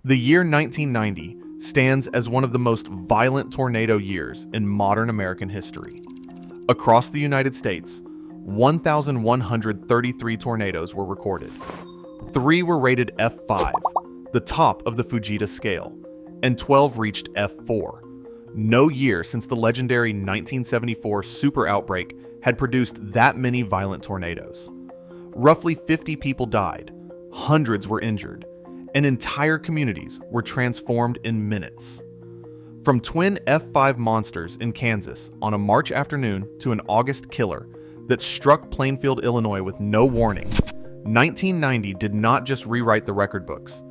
The year 1990 stands as one of the most violent tornado years in modern American history. Across the United States, 1,133 tornadoes were recorded. 3 were rated F5, the top of the Fujita scale, and 12 reached F4. No year since the legendary 1974 Super Outbreak had produced that many violent tornadoes. Roughly 50 people died, hundreds were injured, and entire communities were transformed in minutes. From twin F5 monsters in Kansas on a March afternoon to an August killer that struck Plainfield, Illinois with no warning, 1990 did not just rewrite the record books.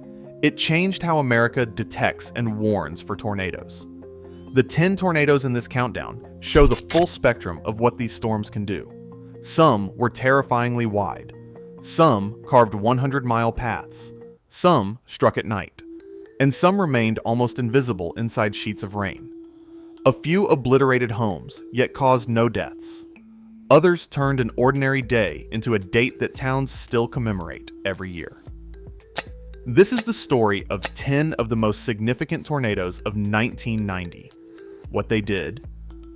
It changed how America detects and warns for tornadoes. The 10 tornadoes in this countdown show the full spectrum of what these storms can do. Some were terrifyingly wide. Some carved 100-mile paths. Some struck at night. And some remained almost invisible inside sheets of rain. A few obliterated homes, yet caused no deaths. Others turned an ordinary day into a date that towns still commemorate every year. This is the story of 10 of the most significant tornadoes of 1990. What they did,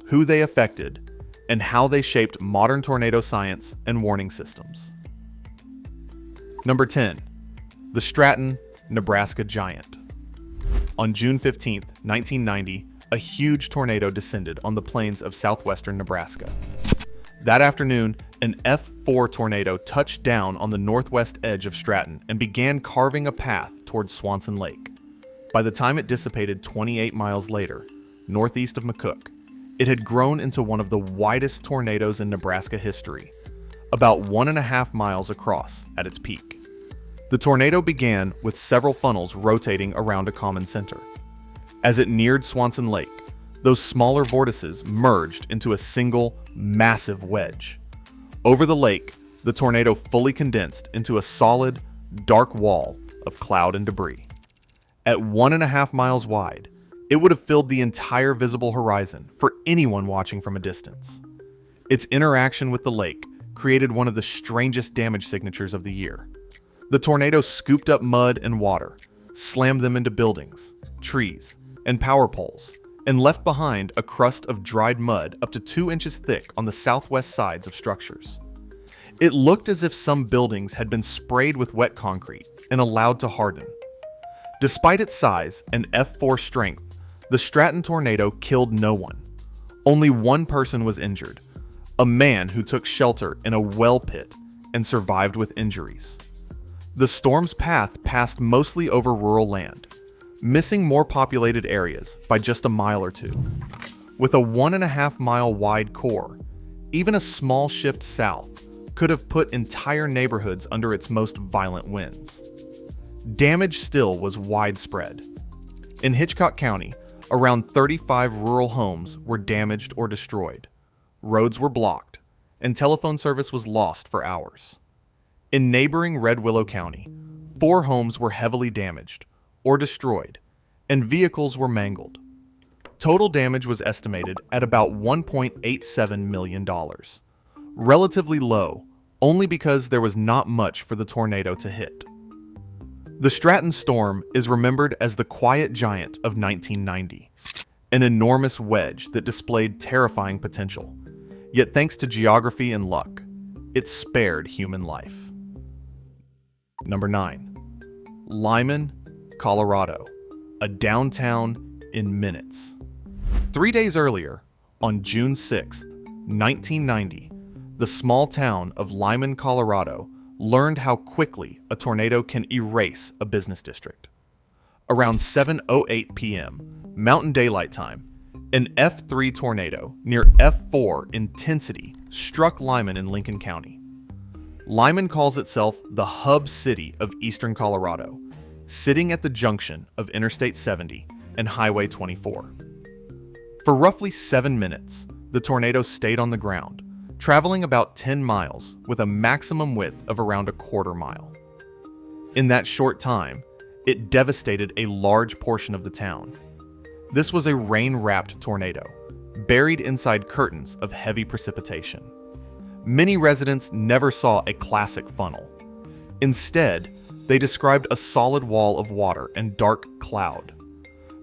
who they affected, and how they shaped modern tornado science and warning systems. Number 10. The Stratton, Nebraska giant. On June 15, 1990, a huge tornado descended on the plains of southwestern Nebraska. That afternoon, an F4 tornado touched down on the northwest edge of Stratton and began carving a path towards Swanson Lake. By the time it dissipated 28 miles later, northeast of McCook, it had grown into one of the widest tornadoes in Nebraska history, about 1.5 miles across at its peak. The tornado began with several funnels rotating around a common center. As it neared Swanson Lake, those smaller vortices merged into a single, massive wedge. Over the lake, the tornado fully condensed into a solid, dark wall of cloud and debris. At 1.5 miles wide, it would have filled the entire visible horizon for anyone watching from a distance. Its interaction with the lake created one of the strangest damage signatures of the year. The tornado scooped up mud and water, slammed them into buildings, trees, and power poles, and left behind a crust of dried mud up to 2 inches thick on the southwest sides of structures. It looked as if some buildings had been sprayed with wet concrete and allowed to harden. Despite its size and F4 strength, the Stratton tornado killed no one. Only one person was injured, a man who took shelter in a well pit and survived with injuries. The storm's path passed mostly over rural land, missing more populated areas by just a mile or two. With a 1.5 mile wide core, even a small shift south could have put entire neighborhoods under its most violent winds. Damage still was widespread. In Hitchcock County, around 35 rural homes were damaged or destroyed. Roads were blocked, and telephone service was lost for hours. In neighboring Red Willow County, 4 homes were heavily damaged or destroyed, and vehicles were mangled. Total damage was estimated at about $1.87 million. Relatively low, only because there was not much for the tornado to hit. The Stratton storm is remembered as the quiet giant of 1990, an enormous wedge that displayed terrifying potential. Yet thanks to geography and luck, it spared human life. Number 9. Limon, Colorado, a downtown in minutes. 3 days earlier, on June 6, 1990, the small town of Limon, Colorado, learned how quickly a tornado can erase a business district. Around 7:08 p.m., Mountain Daylight Time, an F3 tornado near F4 intensity struck Limon in Lincoln County. Limon calls itself the hub city of eastern Colorado, sitting at the junction of Interstate 70 and Highway 24. For roughly 7 minutes, the tornado stayed on the ground, traveling about 10 miles with a maximum width of around 1/4 mile. In that short time, it devastated a large portion of the town. This was a rain-wrapped tornado, buried inside curtains of heavy precipitation. Many residents never saw a classic funnel. Instead, They described a solid wall of water and dark cloud.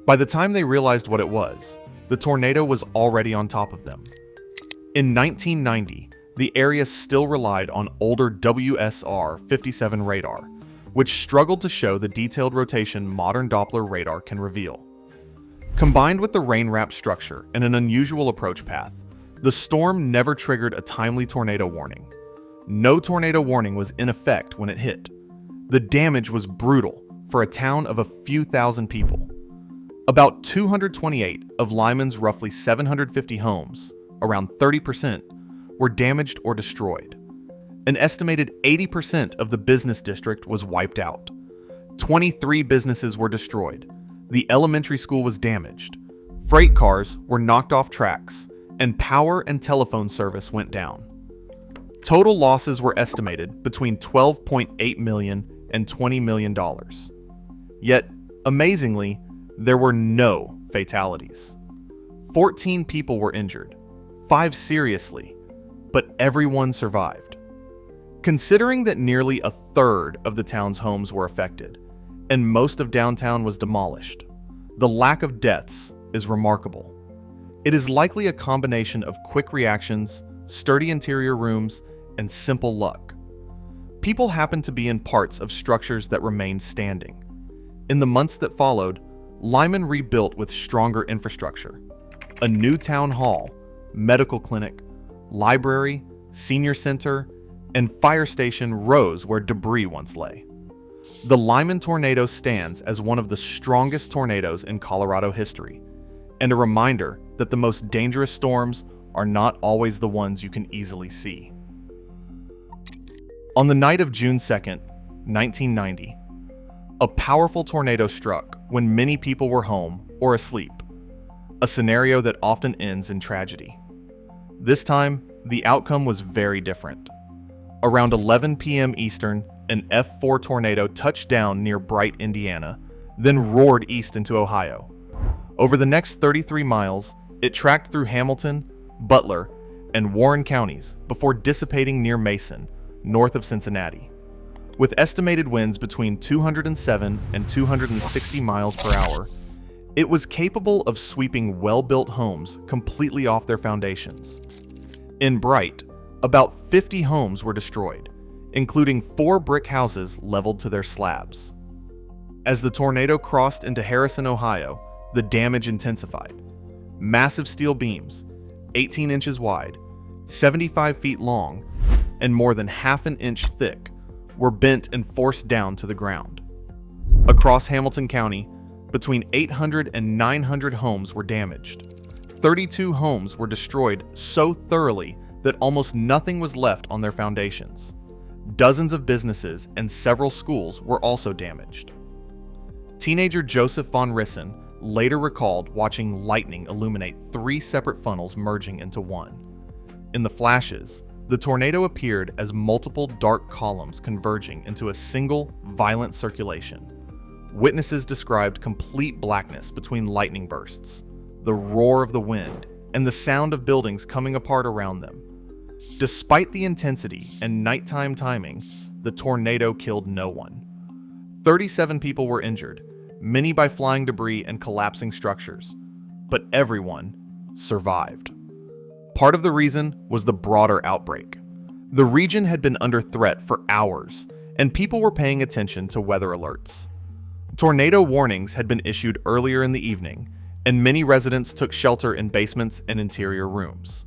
By the time they realized what it was, the tornado was already on top of them. In 1990, the area still relied on older WSR-57 radar, which struggled to show the detailed rotation modern Doppler radar can reveal. Combined with the rain-wrapped structure and an unusual approach path, the storm never triggered a timely tornado warning. No tornado warning was in effect when it hit. The damage was brutal for a town of a few thousand people. About 228 of Limon's roughly 750 homes, around 30%, were damaged or destroyed. An estimated 80% of the business district was wiped out. 23 businesses were destroyed. The elementary school was damaged. Freight cars were knocked off tracks, and power and telephone service went down. Total losses were estimated between $12.8 million and $20 million. Yet, amazingly, there were no fatalities. 14 people were injured, 5 seriously, but everyone survived. Considering that nearly a third of the town's homes were affected, and most of downtown was demolished, the lack of deaths is remarkable. It is likely a combination of quick reactions, sturdy interior rooms, and simple luck. People happened to be in parts of structures that remained standing. In the months that followed, Limon rebuilt with stronger infrastructure. A new town hall, medical clinic, library, senior center, and fire station rose where debris once lay. The Limon tornado stands as one of the strongest tornadoes in Colorado history, and a reminder that the most dangerous storms are not always the ones you can easily see. On the night of June 2nd, 1990, a powerful tornado struck when many people were home or asleep, a scenario that often ends in tragedy. This time, the outcome was very different. Around 11 p.m. Eastern, an F4 tornado touched down near Bright, Indiana, then roared east into Ohio. Over the next 33 miles, it tracked through Hamilton, Butler, and Warren counties before dissipating near Mason, north of Cincinnati. With estimated winds between 207 and 260 miles per hour, it was capable of sweeping well-built homes completely off their foundations. In Bright, about 50 homes were destroyed, including 4 brick houses leveled to their slabs. As the tornado crossed into Harrison, Ohio, the damage intensified. Massive steel beams, 18 inches wide, 75 feet long, and more than half an inch thick, were bent and forced down to the ground. Across Hamilton County, between 800 and 900 homes were damaged. 32 homes were destroyed so thoroughly that almost nothing was left on their foundations. Dozens of businesses and several schools were also damaged. Teenager Joseph von Rissen later recalled watching lightning illuminate 3 separate funnels merging into one. In the flashes, the tornado appeared as multiple dark columns converging into a single, violent circulation. Witnesses described complete blackness between lightning bursts, the roar of the wind, and the sound of buildings coming apart around them. Despite the intensity and nighttime timing, the tornado killed no one. 37 people were injured, many by flying debris and collapsing structures, but everyone survived. Part of the reason was the broader outbreak. The region had been under threat for hours, and people were paying attention to weather alerts. Tornado warnings had been issued earlier in the evening, and many residents took shelter in basements and interior rooms.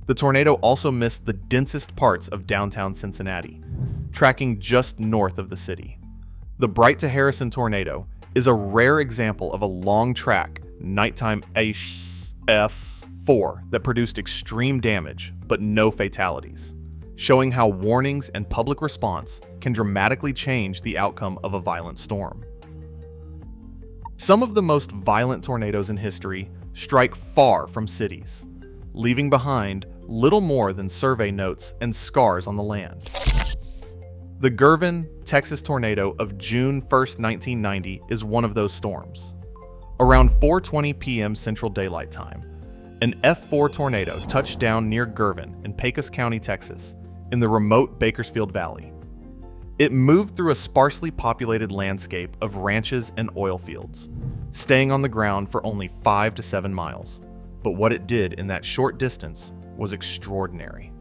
The tornado also missed the densest parts of downtown Cincinnati, tracking just north of the city. The Bright to Harrison tornado is a rare example of a long-track, nighttime F4 that produced extreme damage but no fatalities, showing how warnings and public response can dramatically change the outcome of a violent storm. Some of the most violent tornadoes in history strike far from cities, leaving behind little more than survey notes and scars on the land. The Girvin, Texas tornado of June 1, 1990 is one of those storms. Around 4:20 p.m. Central Daylight Time, an F4 tornado touched down near Girvin in Pecos County, Texas, in the remote Bakersfield Valley. It moved through a sparsely populated landscape of ranches and oil fields, staying on the ground for only 5 to 7 miles. But what it did in that short distance was extraordinary.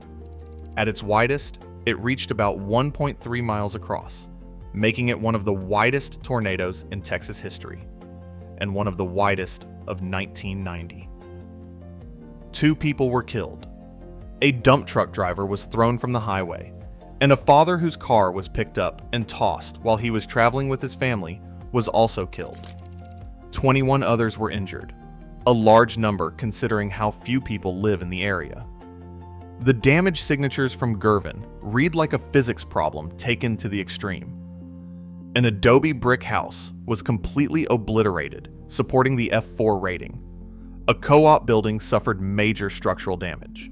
At its widest, it reached about 1.3 miles across, making it one of the widest tornadoes in Texas history, and one of the widest of 1990. 2 people were killed. A dump truck driver was thrown from the highway, and a father whose car was picked up and tossed while he was traveling with his family was also killed. 21 others were injured, a large number considering how few people live in the area. The damage signatures from Girvin read like a physics problem taken to the extreme. An adobe brick house was completely obliterated, supporting the F4 rating. A co-op building suffered major structural damage.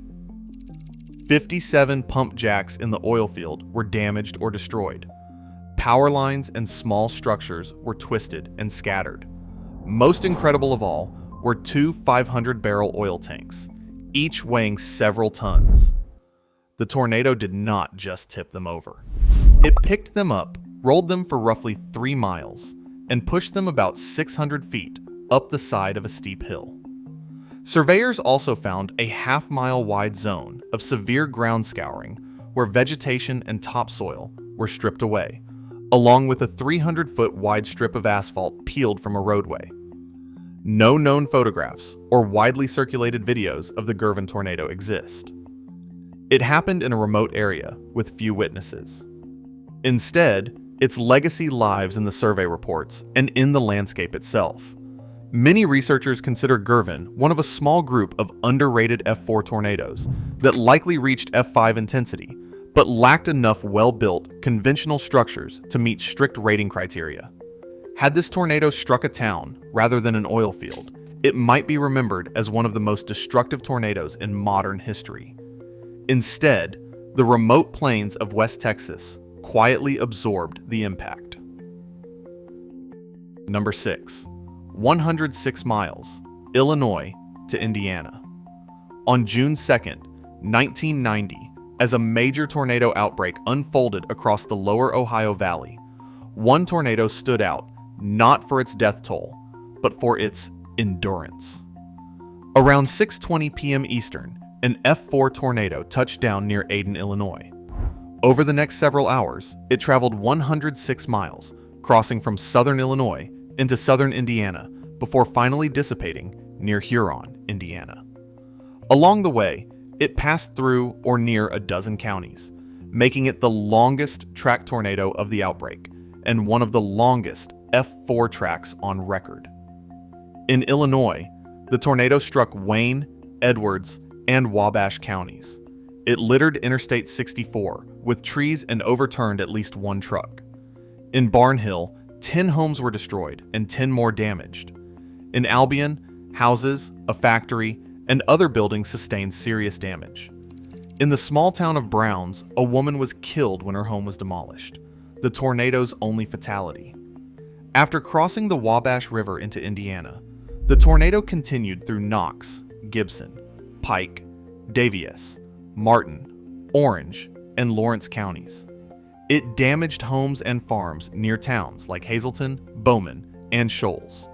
57 pump jacks in the oil field were damaged or destroyed. Power lines and small structures were twisted and scattered. Most incredible of all were 2 500-barrel oil tanks, each weighing several tons. The tornado did not just tip them over. It picked them up, rolled them for roughly 3 miles, and pushed them about 600 feet up the side of a steep hill. Surveyors also found a half-mile-wide zone of severe ground scouring where vegetation and topsoil were stripped away, along with a 300-foot wide strip of asphalt peeled from a roadway. No known photographs or widely circulated videos of the Girvin tornado exist. It happened in a remote area with few witnesses. Instead, its legacy lives in the survey reports and in the landscape itself. Many researchers consider Girvin one of a small group of underrated F4 tornadoes that likely reached F5 intensity, but lacked enough well-built, conventional structures to meet strict rating criteria. Had this tornado struck a town rather than an oil field, it might be remembered as one of the most destructive tornadoes in modern history. Instead, the remote plains of West Texas quietly absorbed the impact. Number 6. 106 miles, Illinois to Indiana. On June 2nd, 1990, as a major tornado outbreak unfolded across the lower Ohio Valley, one tornado stood out not for its death toll, but for its endurance. Around 6:20 p.m. Eastern, an F4 tornado touched down near Ayden, Illinois. Over the next several hours, it traveled 106 miles, crossing from southern Illinois into southern Indiana before finally dissipating near Huron, Indiana. Along the way, it passed through or near a dozen counties, making it the longest track tornado of the outbreak and one of the longest F4 tracks on record. In Illinois, the tornado struck Wayne, Edwards, and Wabash counties. It littered Interstate 64 with trees and overturned at least one truck. In Barnhill, 10 homes were destroyed and 10 more damaged. In Albion, houses, a factory, and other buildings sustained serious damage. In the small town of Browns, a woman was killed when her home was demolished, the tornado's only fatality. After crossing the Wabash River into Indiana, the tornado continued through Knox, Gibson, Pike, Daviess, Martin, Orange, and Lawrence counties. It damaged homes and farms near towns like Hazleton, Bowman, and Shoals.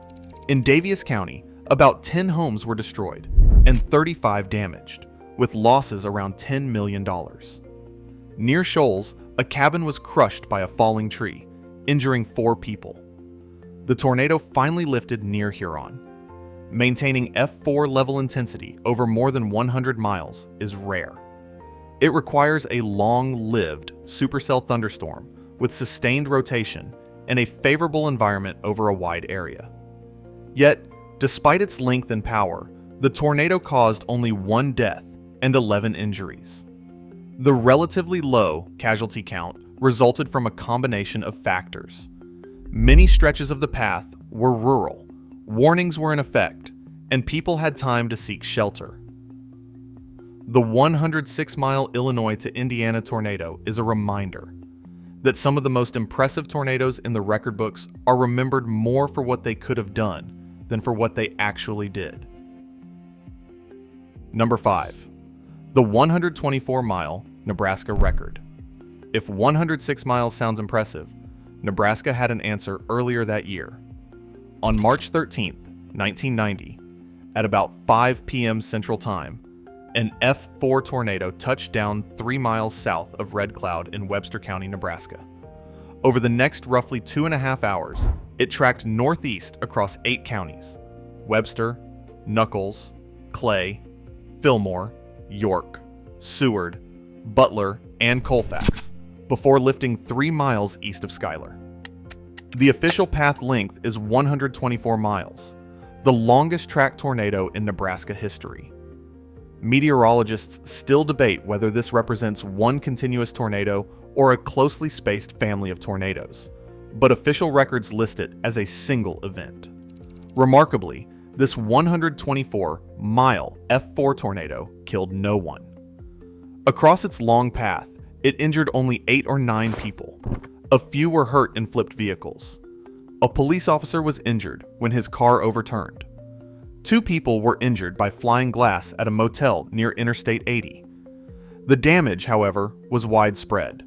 In Daviess County, about 10 homes were destroyed and 35 damaged, with losses around $10 million. Near Shoals, a cabin was crushed by a falling tree, injuring 4 people. The tornado finally lifted near Huron. Maintaining F4 level intensity over more than 100 miles is rare. It requires a long-lived supercell thunderstorm with sustained rotation and a favorable environment over a wide area. Yet, despite its length and power, the tornado caused only 1 death and 11 injuries. The relatively low casualty count resulted from a combination of factors. Many stretches of the path were rural, warnings were in effect, and people had time to seek shelter. The 106-mile Illinois to Indiana tornado is a reminder that some of the most impressive tornadoes in the record books are remembered more for what they could have done than for what they actually did. Number 5. The 124-mile Nebraska record. If 106 miles sounds impressive, Nebraska had an answer earlier that year. On March 13, 1990, at about 5 p.m. Central Time, an F4 tornado touched down 3 miles south of Red Cloud in Webster County, Nebraska. Over the next roughly 2.5 hours, it tracked northeast across 8 counties: Webster, Nuckolls, Clay, Fillmore, York, Seward, Butler, and Colfax, before lifting 3 miles east of Schuyler. The official path length is 124 miles, the longest tracked tornado in Nebraska history. Meteorologists still debate whether this represents one continuous tornado or a closely spaced family of tornadoes, but official records list it as a single event. Remarkably, this 124-mile F4 tornado killed no one. Across its long path, it injured only 8 or 9 people. A few were hurt in flipped vehicles. A police officer was injured when his car overturned. 2 people were injured by flying glass at a motel near Interstate 80. The damage, however, was widespread.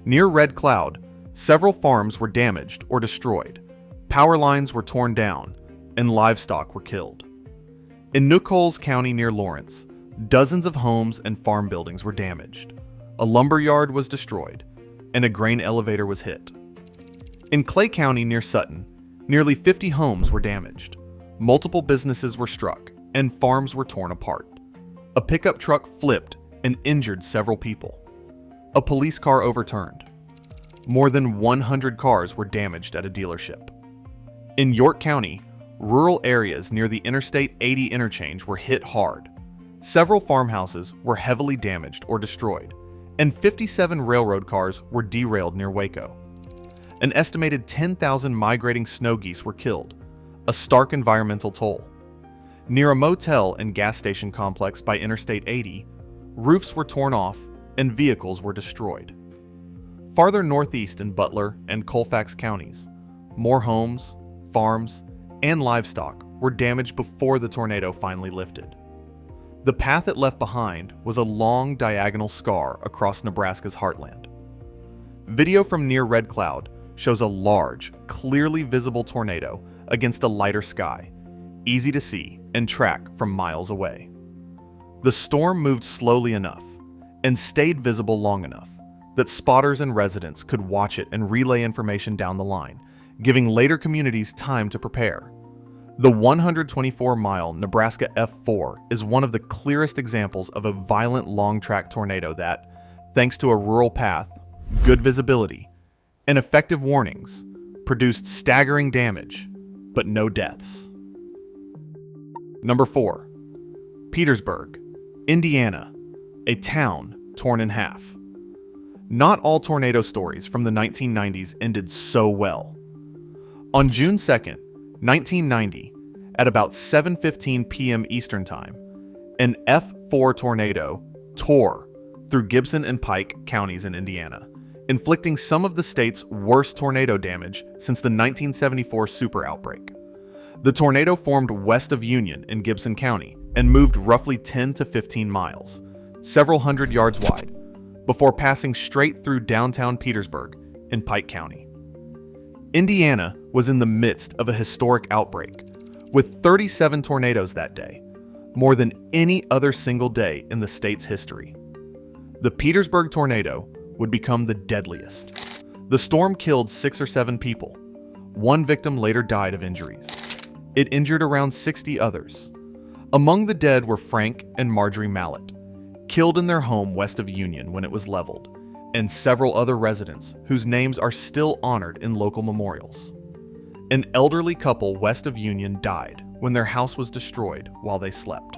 Near Red Cloud, several farms were damaged or destroyed, power lines were torn down, and livestock were killed. In Nuckolls County near Lawrence, dozens of homes and farm buildings were damaged. A lumber yard was destroyed, and a grain elevator was hit. In Clay County near Sutton, nearly 50 homes were damaged. Multiple businesses were struck, and farms were torn apart. A pickup truck flipped and injured several people. A police car overturned. More than 100 cars were damaged at a dealership. In York County, rural areas near the Interstate 80 interchange were hit hard. Several farmhouses were heavily damaged or destroyed, and 57 railroad cars were derailed near Waco. An estimated 10,000 migrating snow geese were killed, a stark environmental toll. Near a motel and gas station complex by Interstate 80, roofs were torn off and vehicles were destroyed. Farther northeast in Butler and Colfax counties, more homes, farms, and livestock were damaged before the tornado finally lifted. The path it left behind was a long diagonal scar across Nebraska's heartland. Video from near Red Cloud shows a large, clearly visible tornado against a lighter sky, easy to see and track from miles away. The storm moved slowly enough and stayed visible long enough that spotters and residents could watch it and relay information down the line, giving later communities time to prepare. The 124-mile Nebraska F4 is one of the clearest examples of a violent long-track tornado that, thanks to a rural path, good visibility, and effective warnings, produced staggering damage, but no deaths. Number 4. Petersburg, Indiana, a town torn in half. Not all tornado stories from the 1990s ended so well. On June 2nd, 1990, at about 7:15 p.m. Eastern Time, an F4 tornado tore through Gibson and Pike counties in Indiana, inflicting some of the state's worst tornado damage since the 1974 Super Outbreak. The tornado formed west of Union in Gibson County and moved roughly 10 to 15 miles, several hundred yards wide, before passing straight through downtown Petersburg in Pike County. Indiana was in the midst of a historic outbreak, with 37 tornadoes that day, more than any other single day in the state's history. The Petersburg tornado would become the deadliest. The storm killed 6 or 7 people. One victim later died of injuries. It injured around 60 others. Among the dead were Frank and Marjorie Mallet, killed in their home west of Union when it was leveled, and several other residents whose names are still honored in local memorials. An elderly couple west of Union died when their house was destroyed while they slept.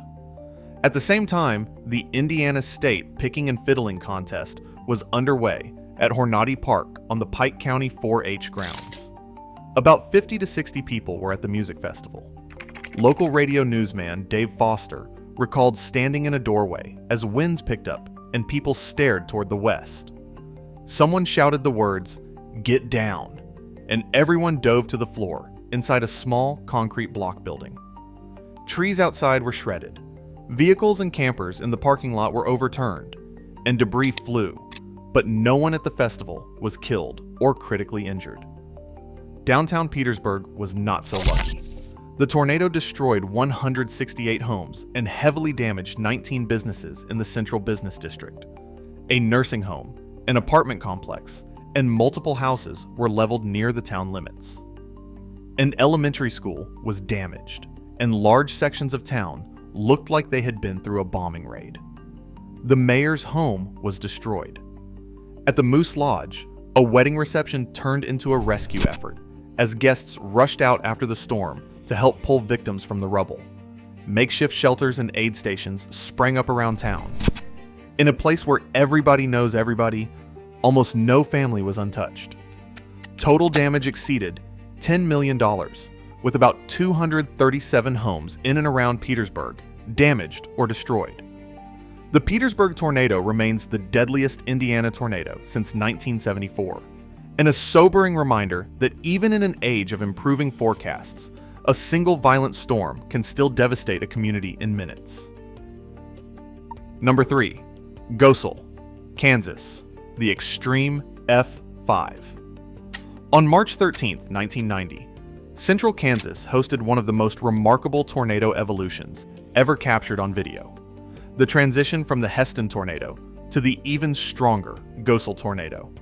At the same time, the Indiana State Picking and Fiddling Contest was underway at Hornady Park on the Pike County 4-H grounds. About 50 to 60 people were at the music festival. Local radio newsman Dave Foster recalled standing in a doorway as winds picked up and people stared toward the west. Someone shouted the words, "Get down," and everyone dove to the floor inside a small concrete block building. Trees outside were shredded. Vehicles and campers in the parking lot were overturned, and debris flew, but no one at the festival was killed or critically injured. Downtown Petersburg was not so lucky. The tornado destroyed 168 homes and heavily damaged 19 businesses in the central business district. A nursing home, an apartment complex, and multiple houses were leveled near the town limits. An elementary school was damaged, and large sections of town looked like they had been through a bombing raid. The mayor's home was destroyed. At the Moose Lodge, a wedding reception turned into a rescue effort as guests rushed out after the storm to help pull victims from the rubble. Makeshift shelters and aid stations sprang up around town. In a place where everybody knows everybody, almost no family was untouched. Total damage exceeded $10 million, with about 237 homes in and around Petersburg damaged or destroyed. The Petersburg tornado remains the deadliest Indiana tornado since 1974, and a sobering reminder that even in an age of improving forecasts, a single violent storm can still devastate a community in minutes. Number 3. Goessel, Kansas, the extreme F5. On March 13, 1990, central Kansas hosted one of the most remarkable tornado evolutions ever captured on video. The transition from the Hesston tornado to the even stronger Goessel tornado.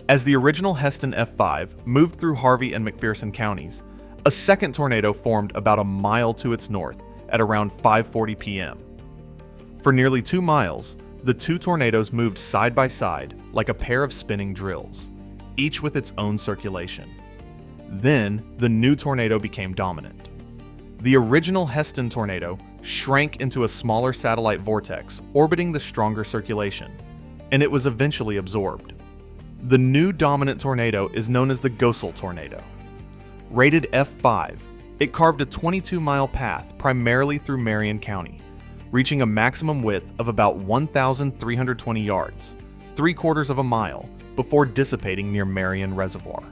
As the original Hesston F5 moved through Harvey and McPherson counties, a second tornado formed about a mile to its north at around 5:40 p.m. For nearly 2 miles, the two tornadoes moved side by side like a pair of spinning drills, each with its own circulation. Then, the new tornado became dominant. The original Hesston tornado shrank into a smaller satellite vortex orbiting the stronger circulation, and it was eventually absorbed. The new dominant tornado is known as the Goessel tornado. Rated F5, it carved a 22-mile path primarily through Marion County, reaching a maximum width of about 1,320 yards, 3/4 of a mile, before dissipating near Marion Reservoir.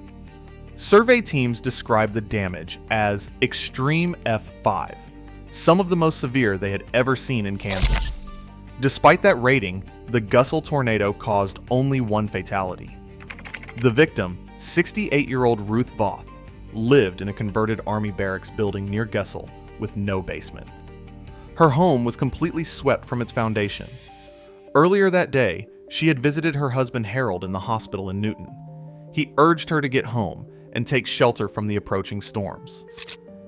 Survey teams described the damage as extreme F5, some of the most severe they had ever seen in Kansas. Despite that rating, the Goessel tornado caused only one fatality. The victim, 68-year-old Ruth Voth, lived in a converted Army barracks building near Goessel with no basement. Her home was completely swept from its foundation. Earlier that day, she had visited her husband Harold in the hospital in Newton. He urged her to get home and take shelter from the approaching storms.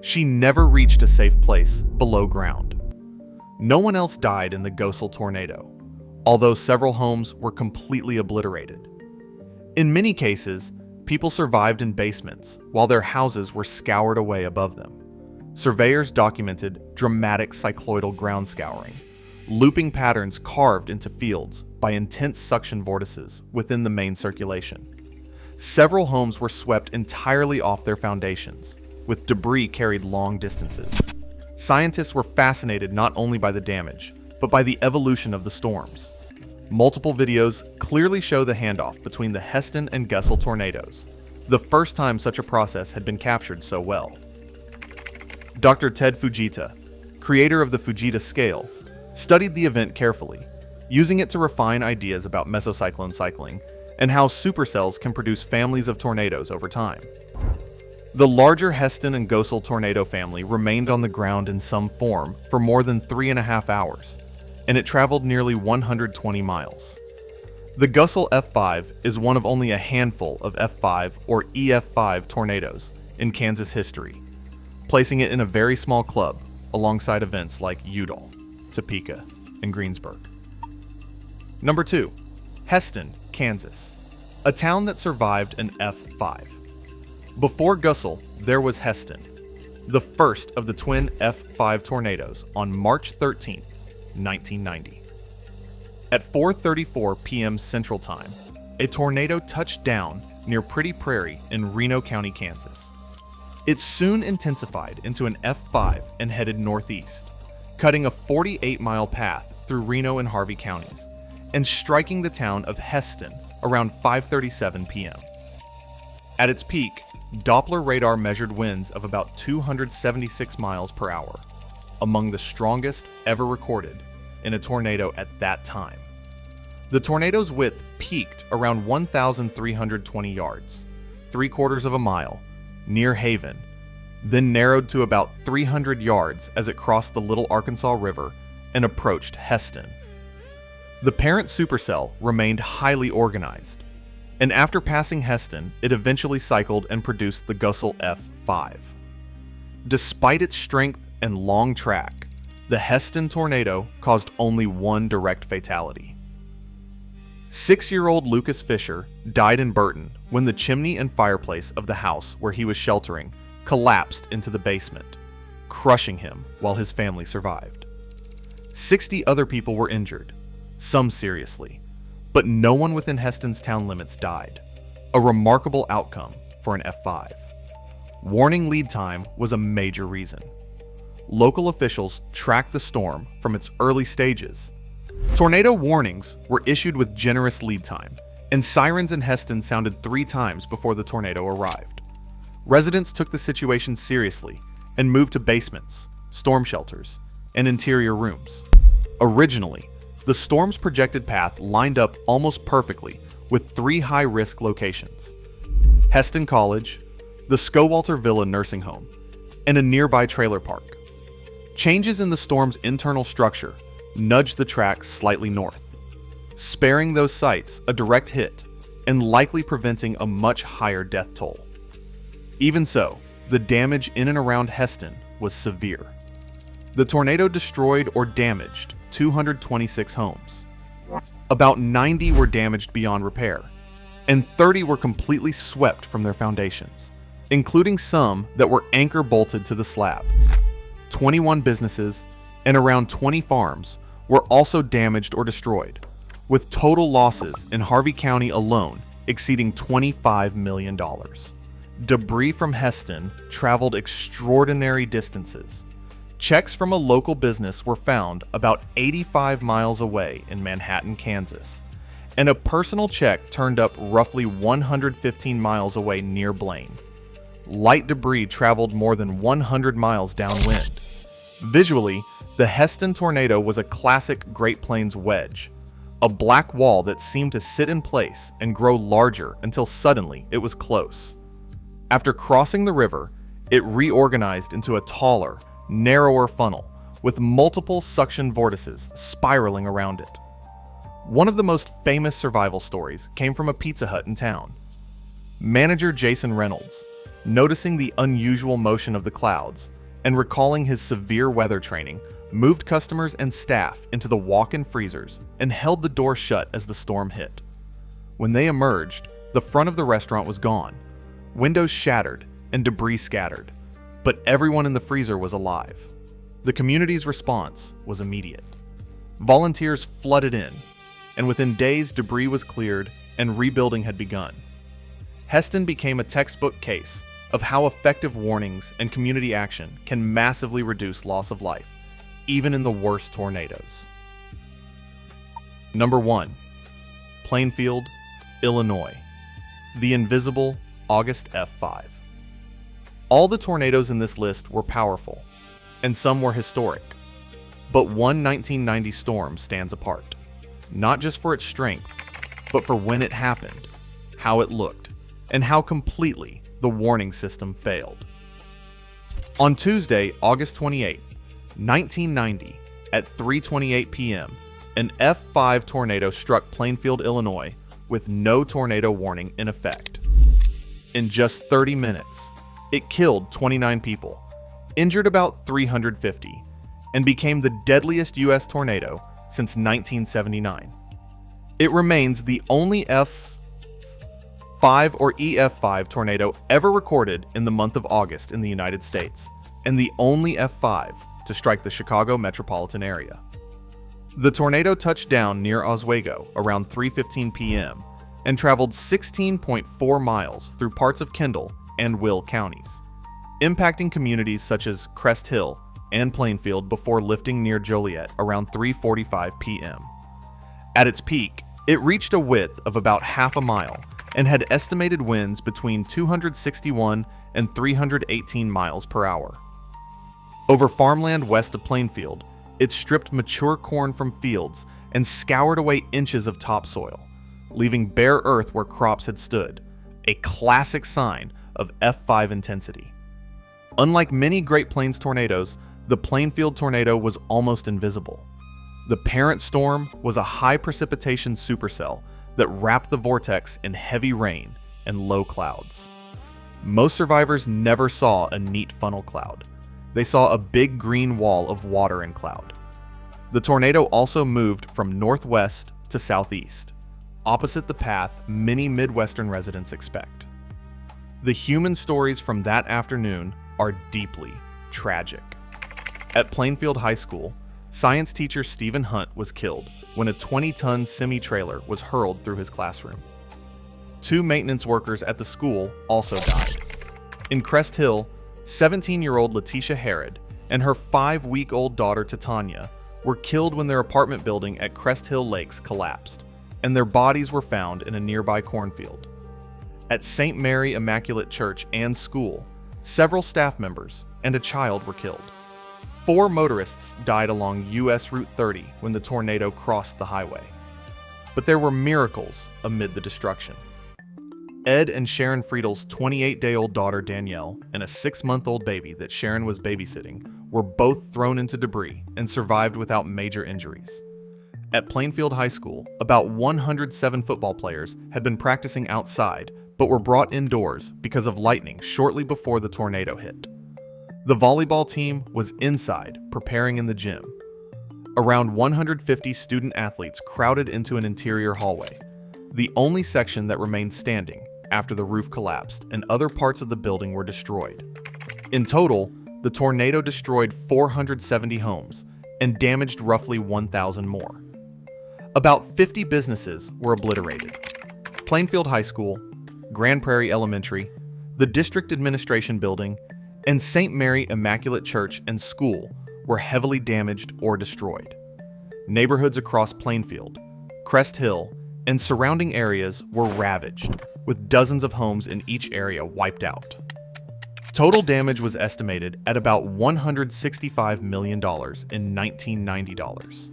She never reached a safe place below ground. No one else died in the Goessel tornado, although several homes were completely obliterated. In many cases, people survived in basements while their houses were scoured away above them. Surveyors documented dramatic cycloidal ground scouring, looping patterns carved into fields by intense suction vortices within the main circulation. Several homes were swept entirely off their foundations, with debris carried long distances. Scientists were fascinated not only by the damage, but by the evolution of the storms. Multiple videos clearly show the handoff between the Hesston and Goessel tornadoes, the first time such a process had been captured so well. Dr. Ted Fujita, creator of the Fujita scale, studied the event carefully, using it to refine ideas about mesocyclone cycling and how supercells can produce families of tornadoes over time. The larger Hesston and Goessel tornado family remained on the ground in some form for more than 3.5 hours, and it traveled nearly 120 miles. The Goessel F5 is one of only a handful of F5 or EF5 tornadoes in Kansas history, placing it in a very small club alongside events like Udall, Topeka, and Greensburg. Number 2. Hesston, Kansas, a town that survived an F5. Before Goessel, there was Hesston, the first of the twin F5 tornadoes on March 13, 1990. At 4:34 p.m. Central Time, a tornado touched down near Pretty Prairie in Reno County, Kansas. It soon intensified into an F5 and headed northeast, cutting a 48-mile path through Reno and Harvey counties, and striking the town of Hesston around 5:37 p.m. At its peak, Doppler radar measured winds of about 276 miles per hour, among the strongest ever recorded in a tornado at that time. The tornado's width peaked around 1,320 yards, 3/4 of a mile, near Haven, then narrowed to about 300 yards as it crossed the Little Arkansas River and approached Hesston. The parent supercell remained highly organized, and after passing Hesston, it eventually cycled and produced the Goessel F5. Despite its strength and long track, the Hesston tornado caused only one direct fatality. 6-year-old Lucas Fisher died in Burton when the chimney and fireplace of the house where he was sheltering collapsed into the basement, crushing him while his family survived. 60 other people were injured, some seriously, but no one within Hesston's town limits died, a remarkable outcome for an F5. Warning lead time was a major reason. Local officials tracked the storm from its early stages. Tornado warnings were issued with generous lead time, and sirens in Hesston sounded 3 times before the tornado arrived. Residents took the situation seriously and moved to basements, storm shelters, and interior rooms. Originally, the storm's projected path lined up almost perfectly with 3 high-risk locations: Hesston College, the Skowalter Villa nursing home, and a nearby trailer park. Changes in the storm's internal structure nudged the track slightly north, sparing those sites a direct hit and likely preventing a much higher death toll. Even so, the damage in and around Hesston was severe. The tornado destroyed or damaged 226 homes. About 90 were damaged beyond repair, and 30 were completely swept from their foundations, including some that were anchor bolted to the slab. 21 businesses and around 20 farms were also damaged or destroyed, with total losses in Harvey County alone exceeding $25 million. Debris from Hesston traveled extraordinary distances. Checks from a local business were found about 85 miles away in Manhattan, Kansas, and a personal check turned up roughly 115 miles away near Blaine. Light debris traveled more than 100 miles downwind. Visually, the Hesston tornado was a classic Great Plains wedge, a black wall that seemed to sit in place and grow larger until suddenly it was close. After crossing the river, it reorganized into a taller, narrower funnel with multiple suction vortices spiraling around it. One of the most famous survival stories came from a Pizza Hut in town. Manager Jason Reynolds, noticing the unusual motion of the clouds and recalling his severe weather training, moved customers and staff into the walk-in freezers and held the door shut as the storm hit. When they emerged, the front of the restaurant was gone, windows shattered and debris scattered, but everyone in the freezer was alive. The community's response was immediate. Volunteers flooded in, and within days debris was cleared and rebuilding had begun. Hesston became a textbook case of how effective warnings and community action can massively reduce loss of life, even in the worst tornadoes. Number 1. Plainfield, Illinois. The invisible August F5. All the tornadoes in this list were powerful, and some were historic. But one 1990 storm stands apart, not just for its strength, but for when it happened, how it looked, and how completely the warning system failed. On Tuesday, August 28, 1990, at 3:28 p.m., an F5 tornado struck Plainfield, Illinois, with no tornado warning in effect. In just 30 minutes, it killed 29 people, injured about 350, and became the deadliest U.S. tornado since 1979. It remains the only F5 or EF5 tornado ever recorded in the month of August in the United States, and the only F5 to strike the Chicago metropolitan area. The tornado touched down near Oswego around 3:15 p.m. and traveled 16.4 miles through parts of Kendall and Will counties, impacting communities such as Crest Hill and Plainfield before lifting near Joliet around 3:45 p.m. At its peak, it reached a width of about half a mile and had estimated winds between 261 and 318 miles per hour. Over farmland west of Plainfield, it stripped mature corn from fields and scoured away inches of topsoil, leaving bare earth where crops had stood, a classic sign of F5 intensity. Unlike many Great Plains tornadoes, the Plainfield tornado was almost invisible. The parent storm was a high precipitation supercell that wrapped the vortex in heavy rain and low clouds. Most survivors never saw a neat funnel cloud. They saw a big green wall of water and cloud. The tornado also moved from northwest to southeast, opposite the path many Midwestern residents expect. The human stories from that afternoon are deeply tragic. At Plainfield High School, science teacher Stephen Hunt was killed when a 20-ton semi-trailer was hurled through his classroom. 2 maintenance workers at the school also died. In Crest Hill, 17-year-old Letitia Harrod and her 5-week-old daughter Titania were killed when their apartment building at Crest Hill Lakes collapsed, and their bodies were found in a nearby cornfield. At St. Mary Immaculate Church and School, several staff members and a child were killed. 4 motorists died along US Route 30 when the tornado crossed the highway. But there were miracles amid the destruction. Ed and Sharon Friedel's 28-day-old daughter Danielle and a 6-month-old baby that Sharon was babysitting were both thrown into debris and survived without major injuries. At Plainfield High School, about 107 football players had been practicing outside but were brought indoors because of lightning shortly before the tornado hit. The volleyball team was inside, preparing in the gym. Around 150 student athletes crowded into an interior hallway, the only section that remained standing after the roof collapsed and other parts of the building were destroyed. In total, the tornado destroyed 470 homes and damaged roughly 1,000 more. About 50 businesses were obliterated. Plainfield High School, Grand Prairie Elementary, the District Administration Building, and St. Mary Immaculate Church and School were heavily damaged or destroyed. Neighborhoods across Plainfield, Crest Hill, and surrounding areas were ravaged, with dozens of homes in each area wiped out. Total damage was estimated at about $165 million in 1990 dollars.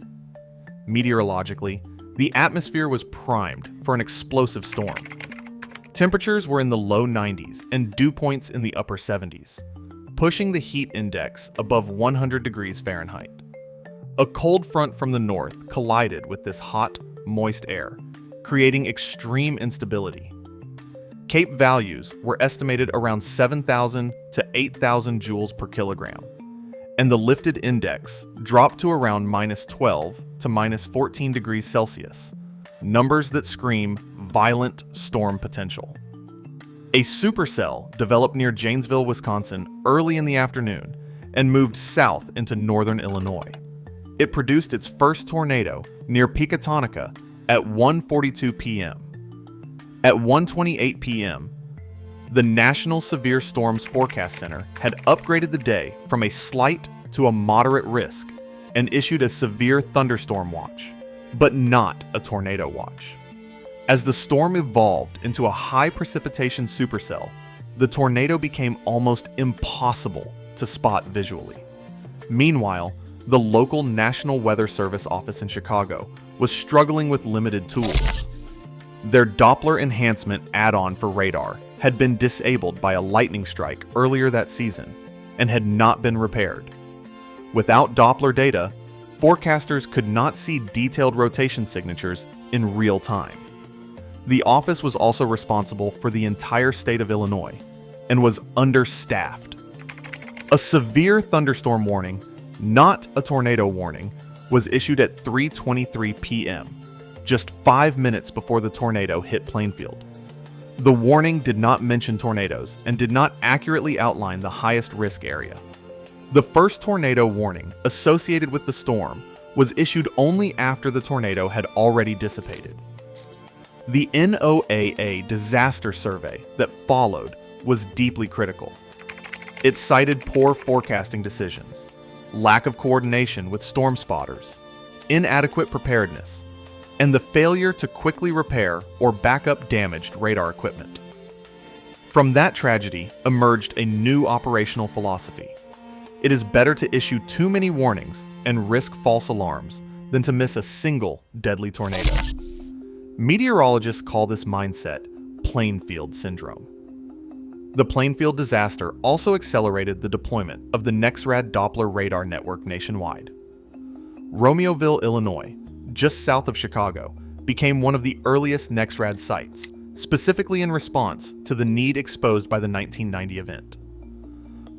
Meteorologically, the atmosphere was primed for an explosive storm. Temperatures were in the low 90s and dew points in the upper 70s, pushing the heat index above 100 degrees Fahrenheit. A cold front from the north collided with this hot, moist air, creating extreme instability. Cape values were estimated around 7,000 to 8,000 joules per kilogram, and the lifted index dropped to around -12 to -14 degrees Celsius, numbers that scream violent storm potential. A supercell developed near Janesville, Wisconsin early in the afternoon and moved south into northern Illinois. It produced its first tornado near Pecatonica at 1:42 p.m. At 1:28 p.m., the National Severe Storms Forecast Center had upgraded the day from a slight to a moderate risk and issued a severe thunderstorm watch, but not a tornado watch. As the storm evolved into a high precipitation supercell, the tornado became almost impossible to spot visually. Meanwhile, the local National Weather Service office in Chicago was struggling with limited tools. Their Doppler enhancement add-on for radar had been disabled by a lightning strike earlier that season and had not been repaired. Without Doppler data, forecasters could not see detailed rotation signatures in real time. The office was also responsible for the entire state of Illinois and was understaffed. A severe thunderstorm warning, not a tornado warning, was issued at 3:23 p.m., just 5 minutes before the tornado hit Plainfield. The warning did not mention tornadoes and did not accurately outline the highest risk area. The first tornado warning associated with the storm was issued only after the tornado had already dissipated. The NOAA disaster survey that followed was deeply critical. It cited poor forecasting decisions, lack of coordination with storm spotters, inadequate preparedness, and the failure to quickly repair or back up damaged radar equipment. From that tragedy emerged a new operational philosophy. It is better to issue too many warnings and risk false alarms than to miss a single deadly tornado. Meteorologists call this mindset Plainfield Syndrome. The Plainfield disaster also accelerated the deployment of the NEXRAD Doppler radar network nationwide. Romeoville, Illinois, just south of Chicago, became one of the earliest NEXRAD sites, specifically in response to the need exposed by the 1990 event.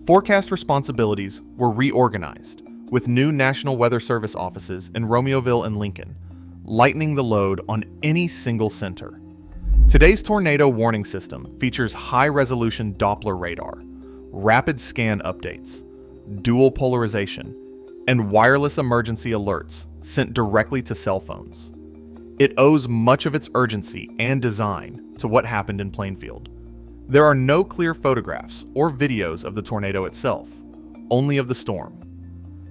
Forecast responsibilities were reorganized, with new National Weather Service offices in Romeoville and Lincoln, lightening the load on any single center. Today's tornado warning system features high-resolution Doppler radar, rapid scan updates, dual polarization, and wireless emergency alerts sent directly to cell phones. It owes much of its urgency and design to what happened in Plainfield. There are no clear photographs or videos of the tornado itself, only of the storm.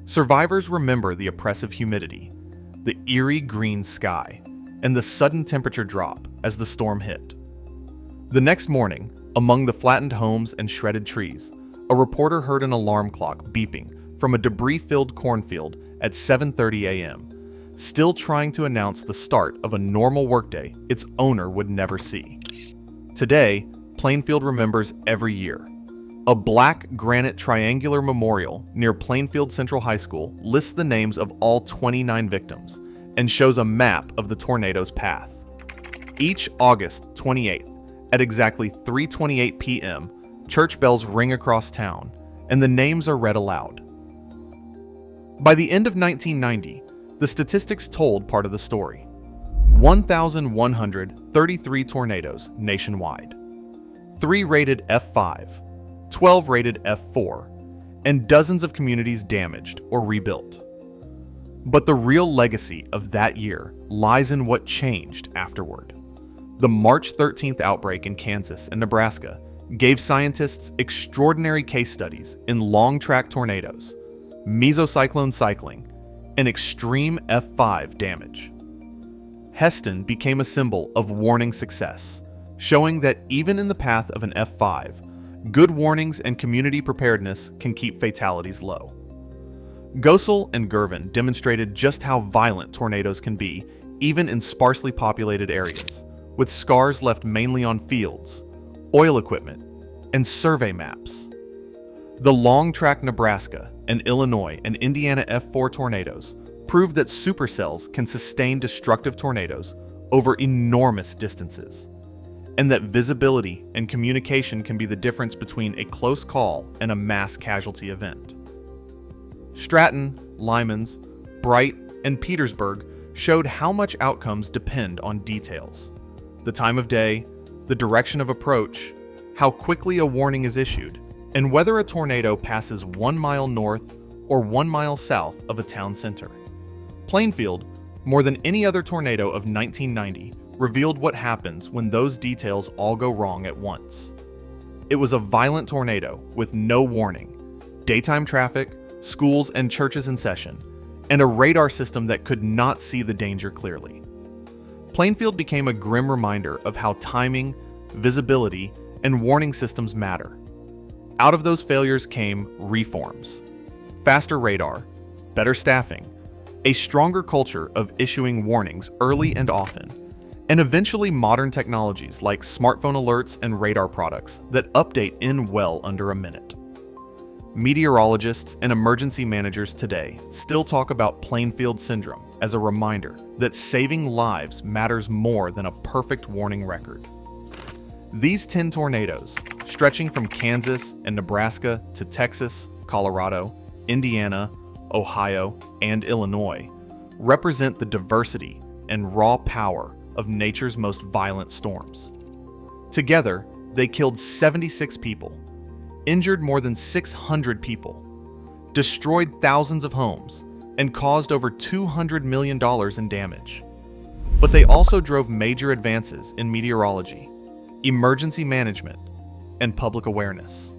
Survivors remember the oppressive humidity, the eerie green sky, and the sudden temperature drop as the storm hit. The next morning, among the flattened homes and shredded trees, a reporter heard an alarm clock beeping from a debris-filled cornfield at 7:30 a.m., still trying to announce the start of a normal workday its owner would never see. Today, Plainfield remembers every year. A black granite triangular memorial near Plainfield Central High School lists the names of all 29 victims and shows a map of the tornado's path. Each August 28th, at exactly 3:28 p.m., church bells ring across town, and the names are read aloud. By the end of 1990, the statistics told part of the story. 1,133 tornadoes nationwide. 3 rated F5, 12 rated F4, and dozens of communities damaged or rebuilt. But the real legacy of that year lies in what changed afterward. The March 13th outbreak in Kansas and Nebraska gave scientists extraordinary case studies in long-track tornadoes, mesocyclone cycling, and extreme F5 damage. Hesston became a symbol of warning success, showing that even in the path of an F5, good warnings and community preparedness can keep fatalities low. Goessel and Girvin demonstrated just how violent tornadoes can be, even in sparsely populated areas, with scars left mainly on fields, oil equipment, and survey maps. The long-track Nebraska and Illinois and Indiana F4 tornadoes proved that supercells can sustain destructive tornadoes over enormous distances, and that visibility and communication can be the difference between a close call and a mass casualty event. Stratton, Limon, Bright, and Petersburg showed how much outcomes depend on details: the time of day, the direction of approach, how quickly a warning is issued, and whether a tornado passes 1 mile north or 1 mile south of a town center. Plainfield, more than any other tornado of 1990, revealed what happens when those details all go wrong at once. It was a violent tornado with no warning, daytime traffic, schools and churches in session, and a radar system that could not see the danger clearly. Plainfield became a grim reminder of how timing, visibility, and warning systems matter. Out of those failures came reforms: faster radar, better staffing, a stronger culture of issuing warnings early and often, and eventually modern technologies like smartphone alerts and radar products that update in well under a minute. Meteorologists and emergency managers today still talk about Plainfield Syndrome as a reminder that saving lives matters more than a perfect warning record. These 10 tornadoes, stretching from Kansas and Nebraska to Texas, Colorado, Indiana, Ohio, and Illinois, represent the diversity and raw power of nature's most violent storms. Together, they killed 76 people, injured more than 600 people, destroyed thousands of homes, and caused over $200 million in damage. But they also drove major advances in meteorology, emergency management, and public awareness.